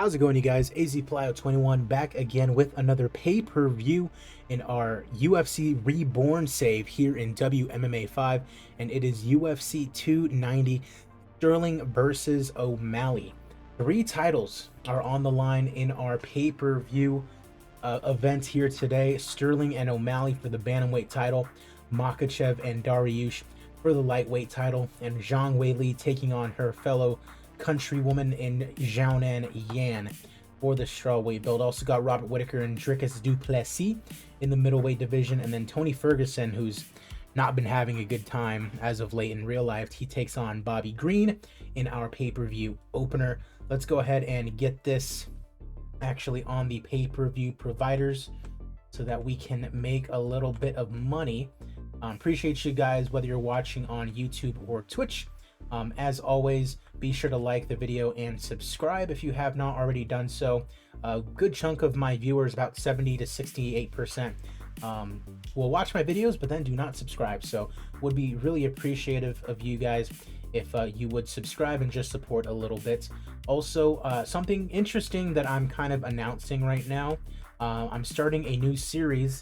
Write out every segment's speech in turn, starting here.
How's it going, you guys? AZPlyo21 back again with another pay-per-view in our UFC Reborn save here in WMMA 5, and it is UFC 290 Sterling versus OMalley. 3 titles are on the line in our pay-per-view event here today. Sterling and OMalley for the bantamweight title, Kamachev and Dariush for the lightweight title, and Zhang Whaley taking on her fellow countrywoman in Zhang Yan for the strawweight belt. Also got Robert Whitaker and Dricus du Plessis in the middleweight division, and then Tony Ferguson, who's not been having a good time as of late in real life. He takes on Bobby Green in our pay-per-view opener. Let's go ahead and get this actually on the pay-per-view providers so that we can make a little bit of money. Appreciate you guys, whether you're watching on YouTube or Twitch. As always, be sure to like the video and subscribe if you have not already done so. A good chunk of my viewers, about 70 to 68%, will watch my videos but then do not subscribe, so would be really appreciative of you guys if you would subscribe and just support a little bit. Also, something interesting that I'm kind of announcing right now, I'm starting a new series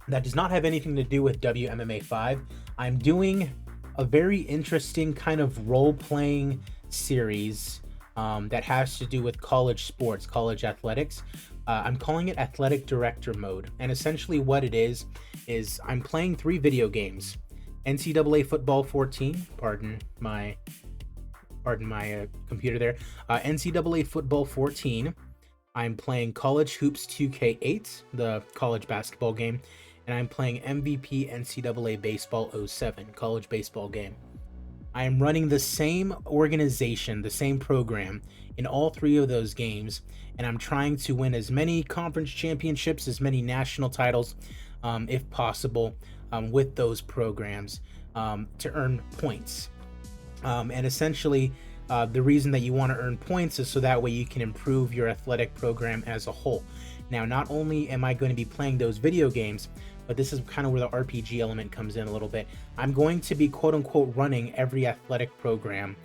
that does not have anything to do with WMMA 5. I'm doing a very interesting kind of role-playing series that has to do with college sports, college athletics. I'm calling it Athletic Director Mode, and essentially what it is I'm playing 3 video games: NCAA Football 14, pardon my computer there, NCAA Football 14. I'm playing College Hoops 2K8, the college basketball game, and I'm playing MVP NCAA Baseball 07, college baseball game. I am running the same organization, the same program in all 3 of those games, and I'm trying to win as many conference championships, as many national titles, if possible, with those programs to earn points. And essentially, the reason that you want to earn points is so that way you can improve your athletic program as a whole. Now, not only am I going to be playing those video games, but this is kind of where the RPG element comes in a little bit. I'm going to be quote-unquote running every athletic program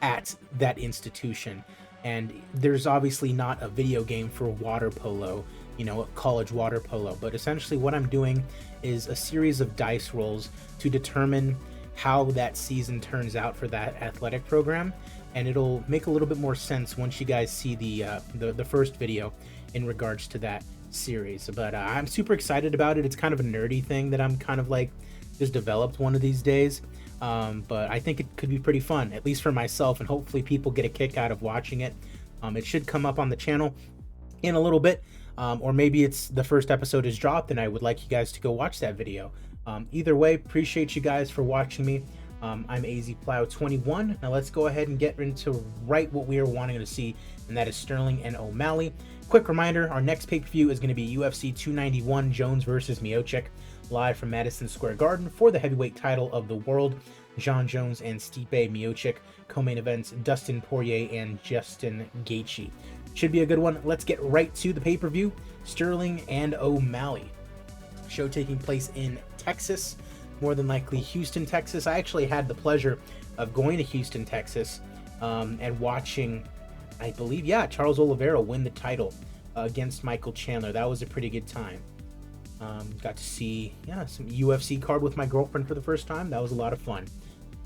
at that institution. And there's obviously not a video game for water polo, you know, college water polo, but essentially what I'm doing is a series of dice rolls to determine how that season turns out for that athletic program, and it'll make a little bit more sense once you guys see the first video in regards to that series. But I'm super excited about it. It's kind of a nerdy thing that I'm kind of like just developed one of these days, but I think it could be pretty fun, at least for myself, and hopefully people get a kick out of watching it. It should come up on the channel in a little bit, or maybe it's the first episode is dropped and I would like you guys to go watch that video. Either way, appreciate you guys for watching me. I'm AZPlyo21. Now let's go ahead and get into what we are wanting to see, and that is Sterling and OMalley. Quick reminder, our next pay-per-view is going to be UFC 291 Jones versus Miocic, live from Madison Square Garden for the heavyweight title of the world. Jon Jones and Stipe Miocic. Co-main events, Dustin Poirier and Justin Gaethje. Should be a good one. Let's get right to the pay-per-view. Sterling and OMalley. Show taking place in Texas, more than likely Houston, Texas. I actually had the pleasure of going to Houston, Texas, and watching, I believe, Charles Oliveira win the title against Michael Chandler. That was a pretty good time. Got to see some UFC card with my girlfriend for the first time. That was a lot of fun.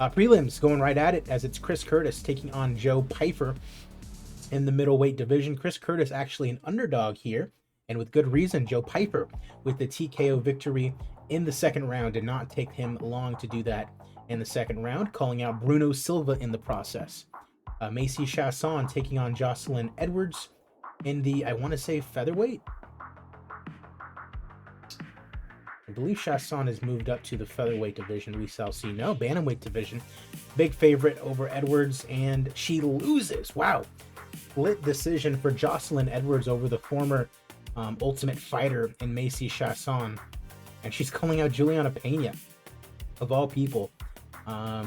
Prelims going right at it, as it's Chris Curtis taking on Joe Pyfer in the middleweight division. Chris Curtis actually an underdog here, and with good reason. Joe Pyfer with the TKO victory in the second round. Did not take him long to do that in the second round, calling out Bruno Silva in the process. Macy Chasson taking on Jocelyn Edwards in the, I want to say, featherweight. I believe Chasson has moved up to the featherweight division. We shall see. No, bantamweight division. Big favorite over Edwards, and she loses. Wow. Split decision for Jocelyn Edwards over the former Ultimate Fighter in Macy Chasson. And she's calling out Juliana Pena, of all people.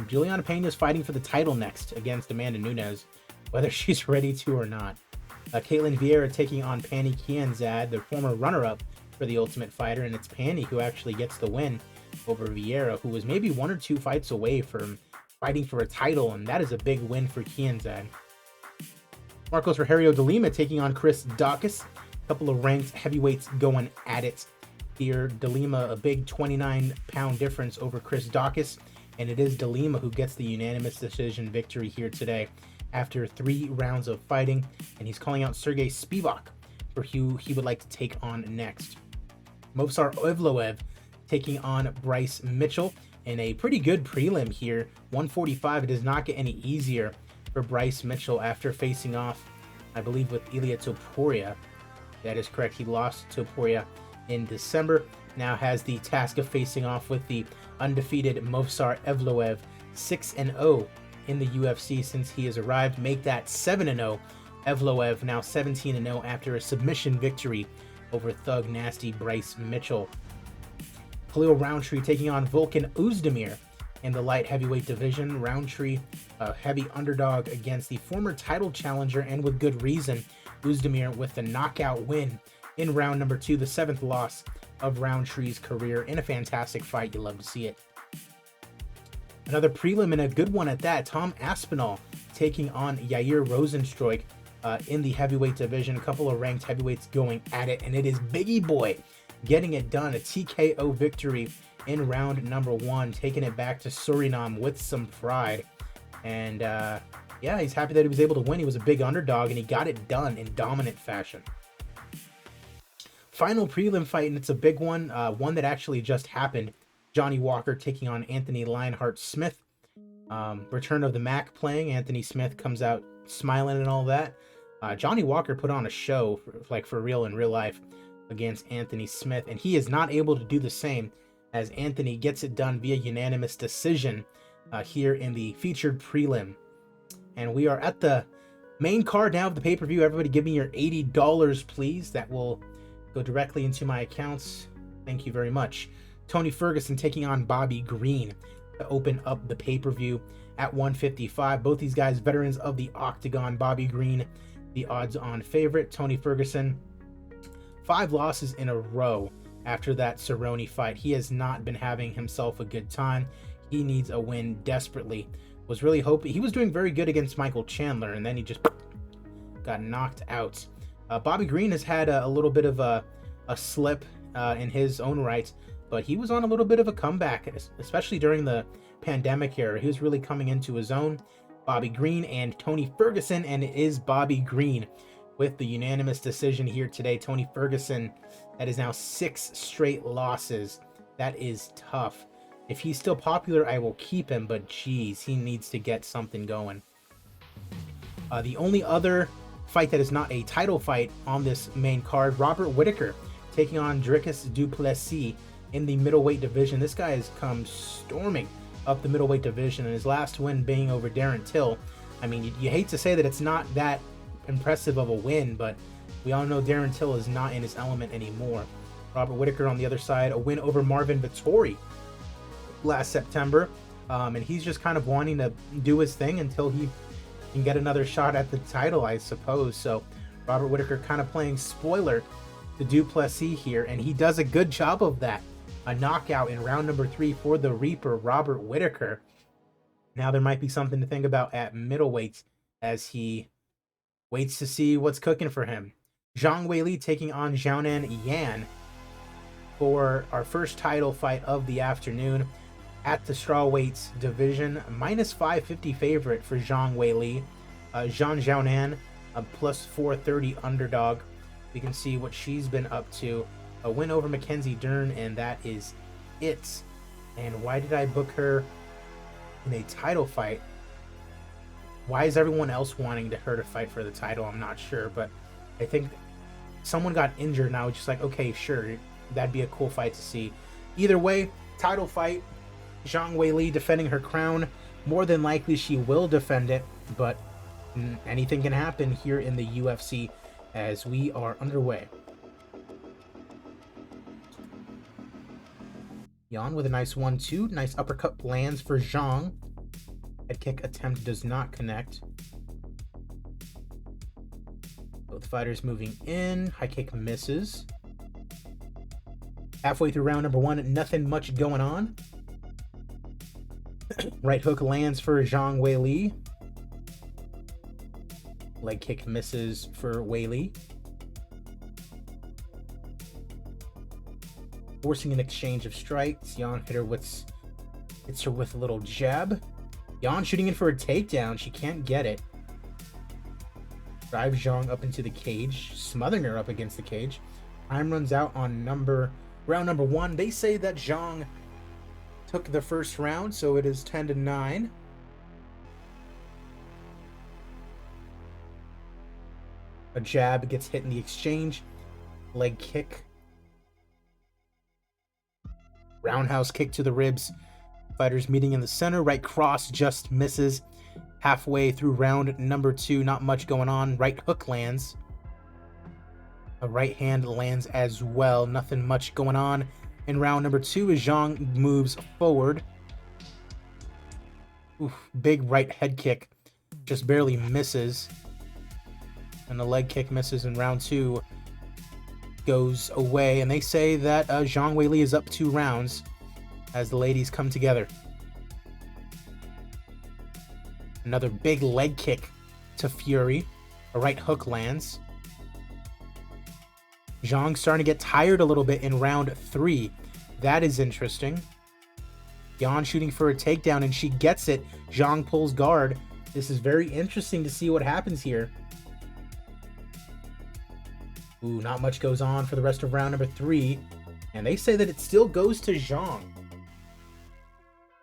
Juliana Pena is fighting for the title next against Amanda Nunes, whether she's ready to or not. Caitlin Vieira taking on Pani Kianzad, the former runner-up for the Ultimate Fighter, and it's Pani who actually gets the win over Vieira, who was maybe 1 or 2 fights away from fighting for a title, and that is a big win for Kianzad. Marcos Rogerio de Lima taking on Chris Daukaus. A couple of ranked heavyweights going at it here. De Lima, a big 29-pound difference over Chris Daukaus, and it is De Lima who gets the unanimous decision victory here today after 3 rounds of fighting, and he's calling out Sergey Spivak for who he would like to take on next. Movsar Evloev taking on Bryce Mitchell in a pretty good prelim here. 145. It does not get any easier for Bryce Mitchell after facing off, I believe, with Ilya Topuria. That is correct. He lost to Topuria in December. Now has the task of facing off with the undefeated Movsar Evloev, 6-0 in the UFC since he has arrived. Make that 7-0. Evloev now 17-0 after a submission victory over Thug Nasty Bryce Mitchell. Khalil Roundtree taking on Volkan Oezdemir in the light heavyweight division. Roundtree, a heavy underdog against the former title challenger, and with good reason. Oezdemir with the knockout win in round number 2, the 7th loss of Roundtree's career, in a fantastic fight. You love to see it. Another prelim, and a good one at that. Tom Aspinall taking on Yair Rozenstruik in the heavyweight division. A couple of ranked heavyweights going at it, and it is Biggie Boy getting it done. A TKO victory in round number 1, taking it back to Suriname with some pride. And yeah, he's happy that he was able to win. He was a big underdog, and he got it done in dominant fashion. Final prelim fight, and it's a big one, one that actually just happened. Johnny Walker taking on Anthony Lionheart Smith. Return of the Mac playing. Anthony Smith comes out smiling and all that. Johnny Walker put on a show, for real in real life, against Anthony Smith, and he is not able to do the same as Anthony gets it done via unanimous decision here in the featured prelim. And we are at the main card now of the pay-per-view. Everybody give me your $80, please. That will go directly into my accounts. Thank you very much. Tony Ferguson taking on Bobby Green to open up the pay-per-view at 155. Both these guys, veterans of the Octagon. Bobby Green, the odds-on favorite. Tony Ferguson, 5 losses in a row after that Cerrone fight. He has not been having himself a good time. He needs a win desperately. Was really hoping, he was doing very good against Michael Chandler, and then he just got knocked out. Bobby Green has had a little bit of a slip in his own right, but he was on a little bit of a comeback, especially during the pandemic era. He was really coming into his own. Bobby Green and Tony Ferguson, and it is Bobby Green with the unanimous decision here today. Tony Ferguson, that is now 6 straight losses. That is tough. If he's still popular, I will keep him, but geez, he needs to get something going. The only other fight that is not a title fight on this main card, Robert Whittaker taking on Dricus du Plessis in the middleweight division. This guy has come storming up the middleweight division, and his last win being over Darren Till. I mean, you hate to say that it's not that impressive of a win, but we all know Darren Till is not in his element anymore. Robert Whittaker on the other side, a win over Marvin Vettori last September, and he's just kind of wanting to do his thing until he can get another shot at the title, I suppose. So Robert Whittaker kind of playing spoiler to du Plessis here, and he does a good job of that. A knockout in round number 3 for the Reaper, Robert Whittaker. Now there might be something to think about at middleweight as he waits to see what's cooking for him. Zhang Whaley taking on Xiaonan Yan for our first title fight of the afternoon at the strawweights division. Minus 550 favorite for Zhang Whaley. Zhang Xiaonan, a plus 430 underdog. We can see what she's been up to. A win over Mackenzie Dern, and that is it. And why did I book her in a title fight? Why is everyone else wanting her to fight for the title? I'm not sure, but I think someone got injured, and I was just like, okay, sure, that'd be a cool fight to see. Either way, title fight. Zhang Whaley defending her crown. More than likely she will defend it, but anything can happen here in the UFC as we are underway. Yan with a nice 1-2. Nice uppercut lands for Zhang. Head kick attempt does not connect. Both fighters moving in. High kick misses. Halfway through round number 1, nothing much going on. Right hook lands for Zhang Whaley. Leg kick misses for Whaley. Forcing an exchange of strikes. Jan hits her with a little jab. Jan shooting in for a takedown. She can't get it. Drives Zhang up into the cage, smothering her up against the cage. Time runs out on round number 1. They say that Zhang took the first round, so it is 10-9. A jab gets hit in the exchange. Leg kick. Roundhouse kick to the ribs. Fighters meeting in the center. Right cross just misses. Halfway through round number 2, not much going on. Right hook lands. A right hand lands as well. Nothing much going on in round number 2 as Zhang moves forward. Oof, big right head kick. Just barely misses. And the leg kick misses in round 2. Goes away. And they say that Zhang Whaley is up 2 rounds as the ladies come together. Another big leg kick to Fury. A right hook lands. Zhang starting to get tired a little bit in round 3. That is interesting. Jan shooting for a takedown and she gets it. Zhang pulls guard. This is very interesting to see what happens here. Ooh, not much goes on for the rest of round number 3. And they say that it still goes to Zhang.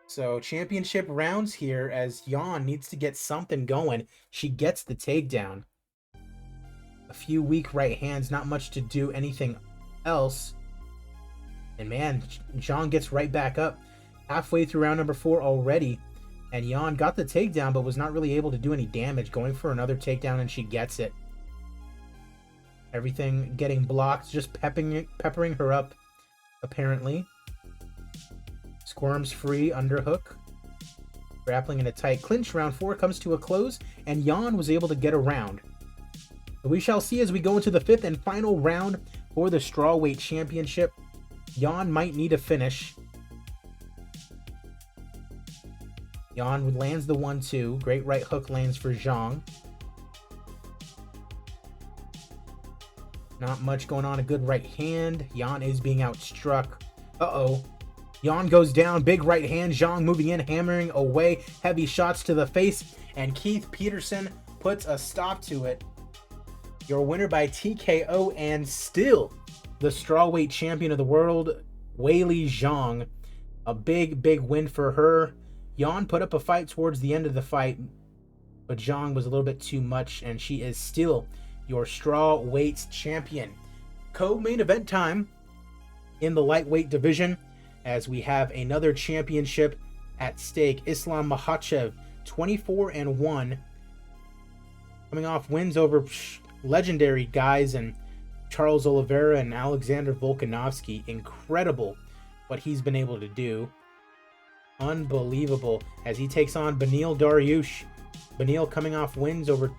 So championship rounds here as Jan needs to get something going. She gets the takedown. A few weak right hands, not much to do anything else. And man, Zhang gets right back up. Halfway through round number 4 already. And Jan got the takedown but was not really able to do any damage. Going for another takedown and she gets it. Everything getting blocked, just peppering her up, apparently. Squirms free, underhook. Grappling in a tight clinch. Round 4 comes to a close, and Jan was able to get around. But we shall see as we go into the 5th and final round for the Strawweight Championship. Jan might need a finish. Jan lands the 1-2. Great right hook lands for Zhang. Not much going on. A good right hand. Jan is being outstruck. Uh-oh. Jan goes down. Big right hand. Zhang moving in, hammering away. Heavy shots to the face. And Keith Peterson puts a stop to it. Your winner by TKO and still the strawweight champion of the world, Whaley Zhang. A big, big win for her. Jan put up a fight towards the end of the fight, but Zhang was a little bit too much, and she is still your strawweight champion. Co-main event time in the lightweight division as we have another championship at stake. Islam Makhachev, 24-1, coming off wins over legendary guys and Charles Oliveira and Alexander Volkanovski. Incredible what he's been able to do. Unbelievable as he takes on Beneil Dariush. Beneil coming off wins over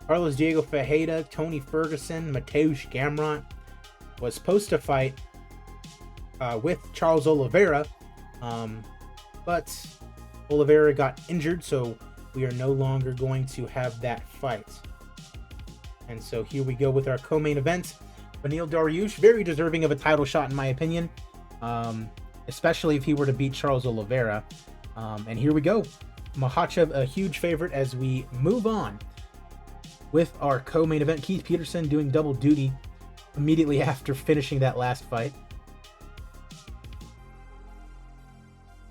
Carlos Diego Ferreira, Tony Ferguson, Mateusz Gamrot. Was supposed to fight with Charles Oliveira, but Oliveira got injured, so we are no longer going to have that fight. And so here we go with our co-main event. Beneil Dariush, very deserving of a title shot in my opinion, especially if he were to beat Charles Oliveira. And here we go. Makhachev, a huge favorite as we move on with our co-main event. Keith Peterson doing double duty immediately after finishing that last fight.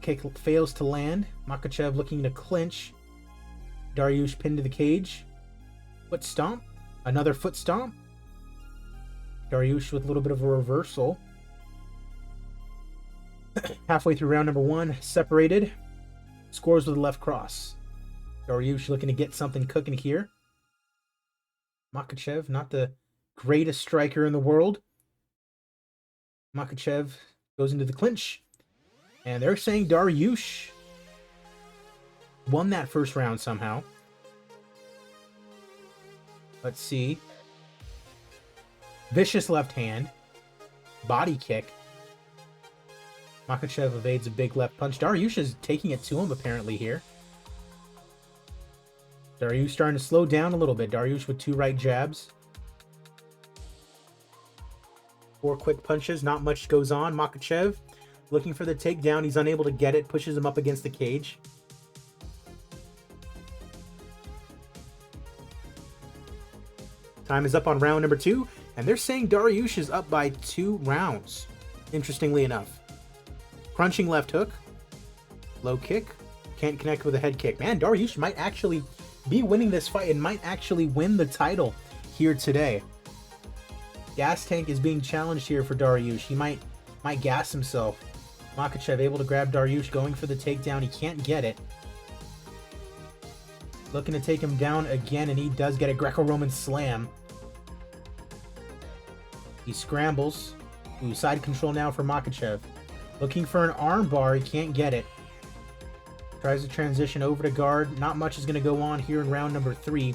Kick fails to land. Makhachev looking to clinch. Dariush pinned to the cage. Foot stomp. Another foot stomp. Dariush with a little bit of a reversal. Halfway through round number 1, separated. Scores with a left cross. Dariush looking to get something cooking here. Makhachev, not the greatest striker in the world. Makhachev goes into the clinch. And they're saying Dariush won that first round somehow. Let's see. Vicious left hand. Body kick. Makhachev evades a big left punch. Dariush is taking it to him apparently here. Dariush starting to slow down a little bit. Dariush with 2 right jabs. 4 quick punches. Not much goes on. Makachev looking for the takedown. He's unable to get it. Pushes him up against the cage. Time is up on round number 2. And they're saying Dariush is up by 2 rounds. Interestingly enough. Crunching left hook. Low kick. Can't connect with a head kick. Man, Dariush might actually be winning this fight and might actually win the title here today. Gas tank is being challenged here for Dariush. He might gas himself. Makachev able to grab Dariush, going for the takedown. He can't get it. Looking to take him down again, and he does get a Greco-Roman slam. He scrambles. Ooh, side control now for Makachev. Looking for an arm bar. He can't get it. Tries to transition over to guard. Not much is going to go on here in round number 3,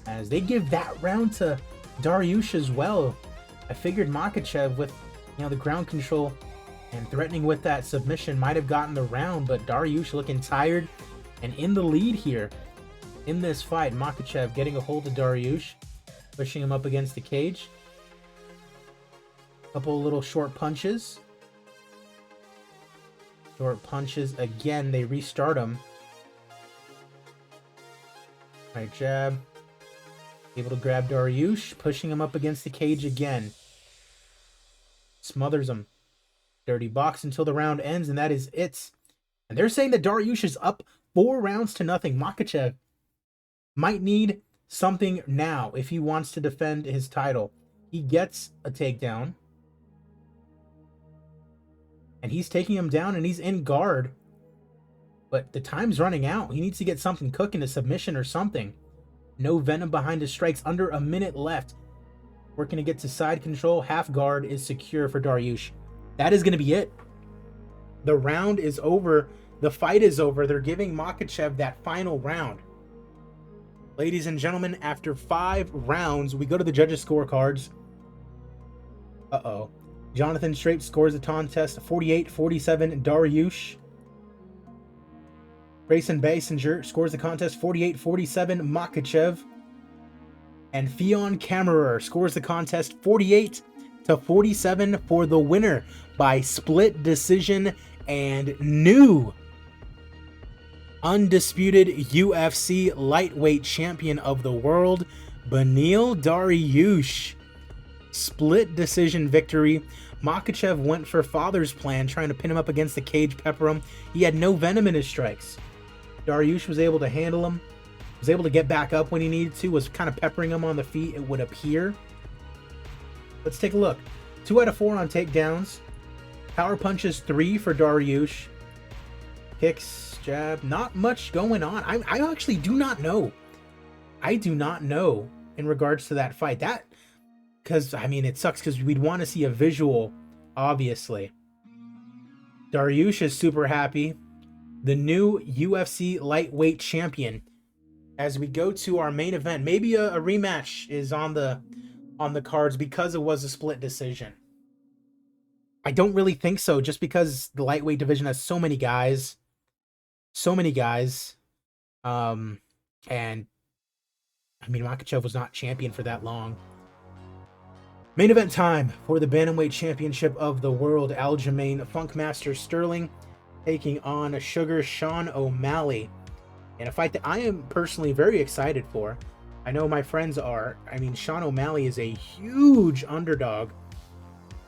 as they give that round to Dariush as well. I figured Makachev with, the ground control and threatening with that submission might have gotten the round, but Dariush looking tired and in the lead here in this fight. Makachev getting a hold of Dariush, pushing him up against the cage. Couple little short punches. Short punches again. They restart him. Right jab. Able to grab Dariush, pushing him up against the cage again. Smothers him. Dirty box until the round ends, and that is it. And they're saying that Dariush is up 4 rounds to nothing. Makachev might need something now if he wants to defend his title. He gets a takedown. And he's taking him down, and he's in guard. But the time's running out. He needs to get something cooking, a submission or something. No venom behind his strikes. Under a minute left. Working to get to side control. Half guard is secure for Dariush. That is going to be it. The round is over. The fight is over. They're giving Makachev that final round. Ladies and gentlemen, after 5 rounds, we go to the judges' scorecards. Uh-oh. Jonathan Straight scores the contest 48-47. Dariush. Grayson Basinger scores the contest 48-47. Makachev. And Fionn Kammerer scores the contest 48-47 for the winner by split decision and new undisputed UFC lightweight champion of the world, Beneil Dariush. Split decision victory. Makachev went for father's plan, trying to pin him up against the cage, pepper him. He had no venom in his strikes. Dariush was able to handle him, was able to get back up when he needed to, was kind of peppering him on the feet, it would appear. Let's take a look. 2 out of 4 on takedowns. Power punches 3 for Dariush. Kicks, jab, not much going on. I actually do not know. I do not know in regards to that fight. Because, it sucks because we'd want to see a visual, obviously. Dariush is super happy. The new UFC lightweight champion. As we go to our main event, maybe a rematch is on the cards because it was a split decision. I don't really think so, just because the lightweight division has so many guys. And Makachev was not champion for that long. Main event time for the Bantamweight Championship of the World. Aljamain Funkmaster Sterling taking on Sugar Sean O'Malley in a fight that I am personally very excited for. I know my friends are. Sean O'Malley is a huge underdog.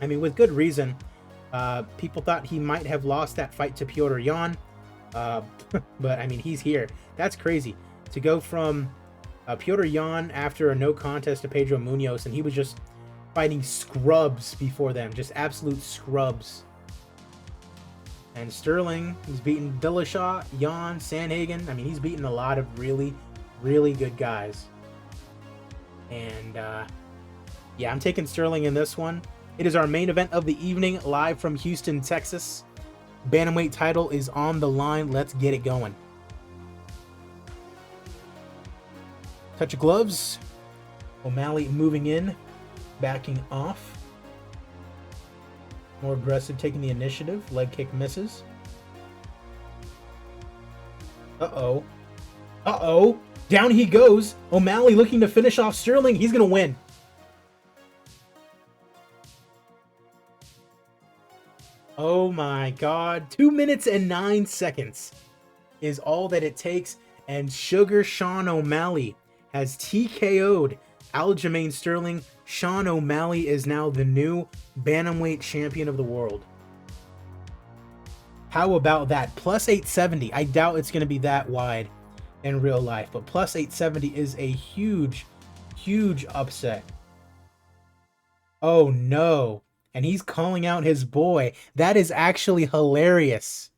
With good reason. People thought he might have lost that fight to Petr Yan. But he's here. That's crazy. To go from Petr Yan after a no contest to Pedro Munoz, and he was just fighting scrubs before them, just absolute scrubs. And Sterling, he's beaten Dillashaw, Yan, Sandhagen. He's beaten a lot of really, really good guys. And yeah, I'm taking Sterling in this one. It is our main event of the evening, live from Houston, Texas. Bantamweight title is on the line. Let's get it going. Touch of gloves. O'Malley moving in. Backing off. More aggressive, taking the initiative. Leg kick misses. Uh-oh. Uh-oh. Down he goes. OMalley looking to finish off Sterling. He's going to win. Oh my God. 2 minutes and 9 seconds is all that it takes. And Sugar Sean OMalley has TKO'd Aljamain Sterling. Sean OMalley is now the new bantamweight champion of the world. How about that? Plus 870. I doubt it's going to be that wide in real life, but plus 870 is a huge, huge upset. Oh no. And he's calling out his boy. That is actually hilarious.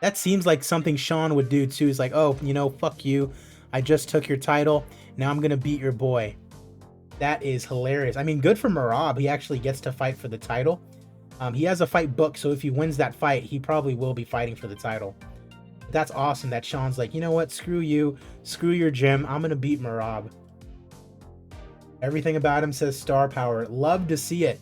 That seems like something Sean would do too. He's like, oh, you know, fuck you. I just took your title. Now I'm going to beat your boy. That is hilarious. I mean, good for Merab. He actually gets to fight for the title. He has a fight booked, so if he wins that fight, he probably will be fighting for the title. That's awesome that Sean's like, you know what? Screw you. Screw your gym. I'm going to beat Merab. Everything about him says star power. Love to see it.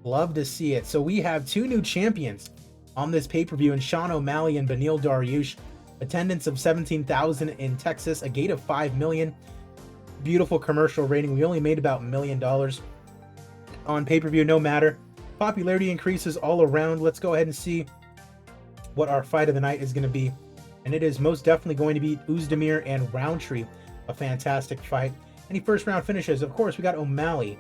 Love to see it. So we have 2 new champions on this pay-per-view in Sean OMalley and Beneil Dariush. Attendance of 17,000 in Texas. A gate of 5 million. Beautiful commercial rating. We only made about $1 million on pay-per-view. No matter. Popularity increases all around. Let's go ahead and see what our fight of the night is going to be. And it is most definitely going to be Oezdemir and Roundtree. A fantastic fight. Any first round finishes? Of course, we got OMalley.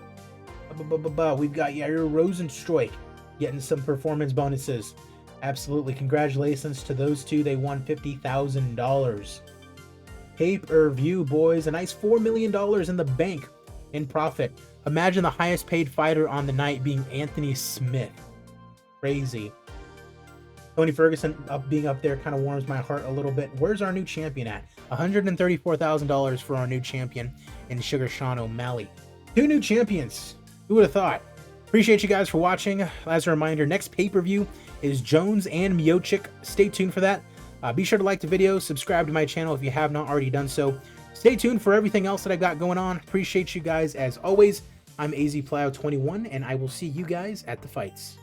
We've got Yair Rozenstruik getting some performance bonuses. Absolutely. Congratulations to those two. They won $50,000. Pay-per-view, boys. A nice $4 million in the bank in profit. Imagine the highest paid fighter on the night being Anthony Smith. Crazy. Tony Ferguson being up there kind of warms my heart a little bit. Where's our new champion at? $134,000 for our new champion in Sugar Sean OMalley. 2 new champions. Who would have thought? Appreciate you guys for watching. As a reminder, next pay-per-view is Jones and Miocic. Stay tuned for that. Be sure to like the video, subscribe to my channel if you have not already done so. Stay tuned for everything else that I got going on. Appreciate you guys as always. I'm AZPlow21, and I will see you guys at the fights.